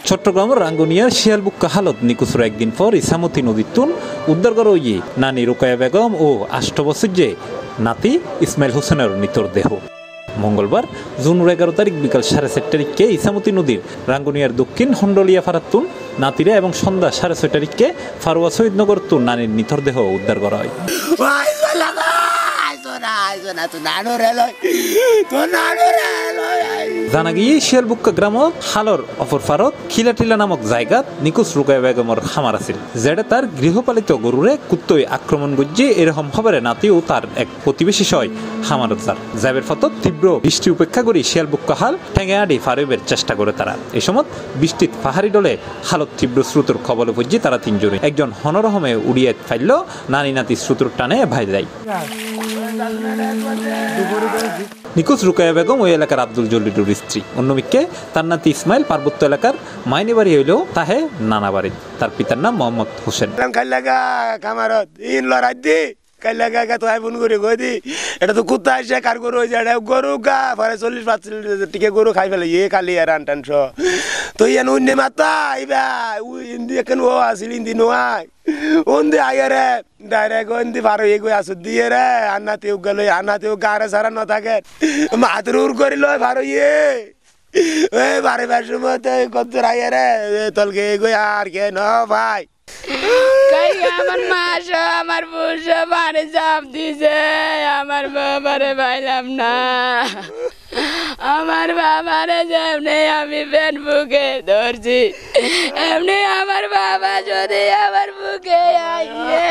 চট্টগ্রামের রাঙ্গুনিয়ার শিয়ালবুক্কা হালত নিকুচুর একদিন পর ইসামতি নদীর তুন উদ্ধার করা ইয়ে নানি রোকায়া বেগম ও 8 বছর যে নাতি ইসমাইল হোসেনের নিতর দেহ মঙ্গলবার জুন 11 তারিখ বিকাল 4:30 তারিখে ইসামতি নদীর রাঙ্গুনিয়ার দক্ষিণ হন্ডলিয়া ফারাতুন নাতিরা এবং সন্ধ্যা 6:30 তারিখে ফারুয়া শহীদনগর তুন নানির নিথর দেহ উদ্ধার করা হয়। জানা গিয়ে শিয়ালবুক্কা গ্রাম হালর অপর ফারত খিলাটিলা নামক জায়গা নিকুচ রোকায়া বেগমের খামার আছিল যেটা তার গৃহপালিত গরুরে কুত্তই আক্রমণ গজ্জে এরকম খবরে নাতি ও তার এক প্রতিবেশী সয় খামারত যার জাবের ফতত তীব্র বৃষ্টি উপেক্ষা করে শিয়ালবুক্কা হাল ঠেঙে আডি ফারুবের চেষ্টা করে তারা এই সময় বৃষ্টিত পাহাড়ি ডলে হালত তীব্র স্রোতর খবরে বুঝে তারা তিনজনে একজন হনরহমে উড়িয়ে ফাইল নানি নাতি স্রোতর টানে ভাই যায়। নিকুচ রোকায়া বেগম ওই এলাকার আব্দুল জলিলুর স্ত্রী অন্যদিকে তার নাতি ইসমাইল পার্বত্য এলাকার মাইনে বাড়ি হইলেও তাহে নানা বাড়ি তার পিতার নাম মোহাম্মদ হোসেন। এটা তো কুত্তা আসে কার গরু হয়েছে গরু গা 40-45 টিকে গরু খাই ফেলে ইয়ে খালি আর আনটান তো ইয়ান উন্নে মাতা ইবা ইন্দি এখন ও আসিল ইন্দি নোয়াই ওন্দে আইরে ডাইরেক্ট ওন্দি পারো এগো আসু দিয়ে রে আন্নাতে গেল আন্নাতে গারে সারা ন থাকে মাতর উর করিল পারো ইয়ে ওই বারে বাসুর মতো কত আইরে তলকে এগো আর কে ন ভাই আমার মাস আমার পুষ মারে চাপ দিছে আমার বাবারে পাইলাম না আমার বাবারে যেমনি আমি পেট বুকে ধরছি এমনি আমার বাবা যদি আমার বুকে আইয়ে।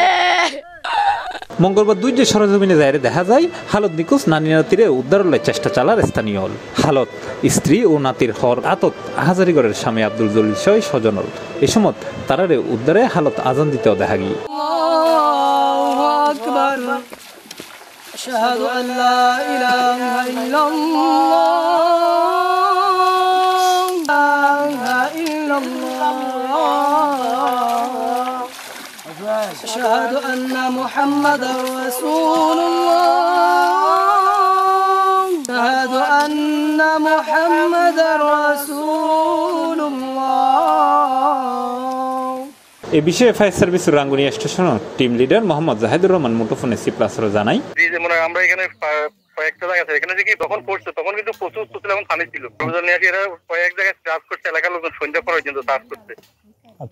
মঙ্গলবার দুই যে সরজমিনে যাইরে দেখা যায় হালত নিকুচ নানি নাতিরে উদ্ধারের চেষ্টা চালার স্থানীয় হল হালত স্ত্রী ও নাতির হর আতত হাজারিগড়ের স্বামী আব্দুল জলিল সহ স্বজনল এই সময় তারারে উদ্ধারে হালত আজান দিতেও দেখা গিয়ে। أشهد أن محمد رسول الله أشهد أن محمد رسول الله এই বিষয়ে ফায়ার সার্ভিস রাঙ্গুনিয়া স্টেশনের টিম লিডার মোহাম্মদ জাহিদুর রহমান মুঠোফোনে সিপ্লাসরে জানাই আমরা এখানে কয়েকটা জায়গা আছে এখানে যে কি তখন পড়ছে তখন কিন্তু প্রচুর প্রচুর এবং পানি ছিল এরা কয়েক জায়গায় চাষ করছে এলাকার লোকজন সন্ধ্যা পরে পর্যন্ত চাষ করছে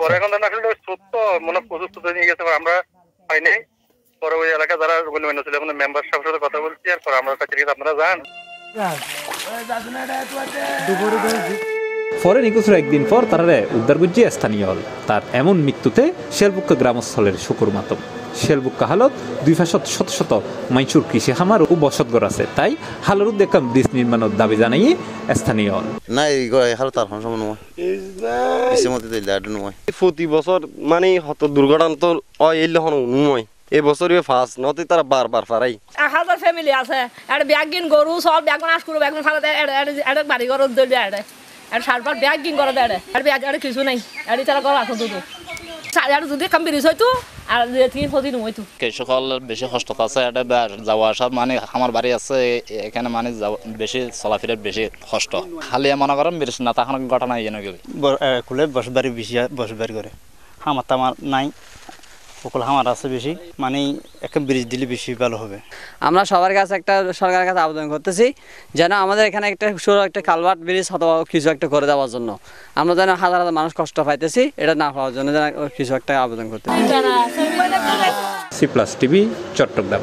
পরে এখন আসলে সত্য মনে প্রচুর নিয়ে গেছে আমরা পাই নাই পরে ওই এলাকা যারা গণ্যমান্য ছিল এখন মেম্বার সাহেবের সাথে কথা বলছি আর পরে আমার কাছে আপনারা যান। পরে নিকুচের একদিন পর তারা উদ্ধার গুজিয়ে স্থানীয় হল তার এমন মৃত্যুতে শিয়ালবুক্কা গ্রামস্থলের শুকুর মাতম শিয়ালবুক্কা হালত দুই পাশত শত শত মাইচুর কৃষি খামার ও বসতঘর আছে তাই হালের উদ্যোগ ব্রিজ নির্মাণের দাবি জানাই স্থানীয় হল না এই হালত আর সময় নয় প্রতি বছর মানে হত দুর্ঘটনা তো এলে হন নয় এই বছরই ফার্স্ট নতে তারা বারবার ফারাই 1000 ফ্যামিলি আছে আর ব্যাগিন গরু সব ব্যাগ নাশ করব ব্যাগ ফালাতে এড বাড়ি ঘর দল এড আর সারবার ব্যাগিং করে দেয় আর ব্যাগ আর কিছু নাই আর তারা ঘর আছে দুটো আর যদি কম ব্রিজ হইতো আর তিন প্রতি হইতো কৃষকল বেশি কষ্ট আছে এটা যাওয়া আসা মানে আমার বাড়ি আছে এখানে মানে বেশি চলাফেরার বেশি কষ্ট খালি মনে করেন ব্রিজ না তখন ঘটনা ইয়ে নয় কুলে বসবাড়ি বেশি বসবাড়ি করে আমার তো আমার নাই ওগুলো আমার আছে বেশি মানে একটা ব্রিজ দিলে বেশি ভালো হবে। আমরা সবার কাছে একটা সরকারের কাছে আবেদন করতেছি যেন আমাদের এখানে একটা একটা কালভার্ট ব্রিজ অথবা কিছু একটা করে দেওয়ার জন্য আমরা যেন হাজার হাজার মানুষ কষ্ট পাইতেছি এটা না পাওয়ার জন্য যেন কিছু একটা আবেদন করতেছি। C plus TV Chittagong.